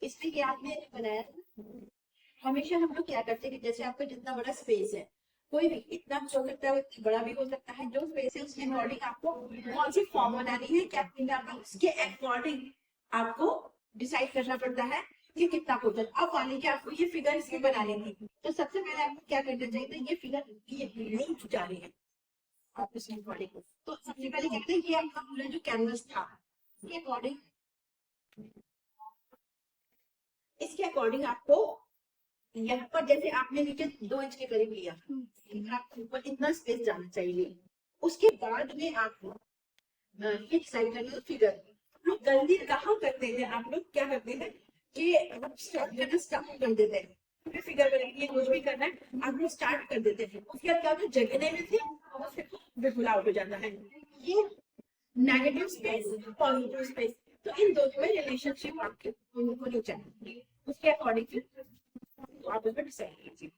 इसमें क्या आपने बनाया था, हमेशा हम लोग क्या करते हैं कि जैसे आपका जितना बड़ा स्पेस है, कोई भी इतना हो सकता है, इतना बड़ा भी हो सकता है, जो स्पेस है उसके अकॉर्डिंग आपको कौन सी फॉर्म बनानी है, क्या करना है, उसके अकॉर्डिंग आपको डिसाइड करना पड़ता है कि कितना होता है। अब मान लीजिए आपको ये फिगर इसमें बनानी थी, तो सबसे पहले आपको क्या करना चाहिए था, ये फिगर ये लिंक जानी है आप इसके अकॉर्डिंग। तो सबसे पहले क्या करते हैं, ये आपका पूरा जो कैनवस था इसके अकॉर्डिंग, इसके अकॉर्डिंग आपको यहाँ पर जैसे आपने नीचे 2 इंच के करीब लिया, आपको ऊपर इतना स्पेस जाना चाहिए। उसके बाद में आपको ये डिसाइड करना है फिगर। लोग गलती कहाँ करते हैं, आप लोग क्या करते हैं कि हम स्टार्ट करना स्टार्ट कर देते हैं, फिर फिगर बनाएंगे, कुछ भी करना है आप लोग स्टार्ट कर देते हैं, उसके बाद क्या होता है जगने में से और फिर बिल्कुल आउट हो जाता है। ये नेगेटिव स्पेस, पॉजिटिव स्पेस, तो इन दोनों में रिलेशनशिप आपके होनी चाहिए, उसके अकॉर्डिंग फिर तो आप उसमें डिसाइड कीजिए।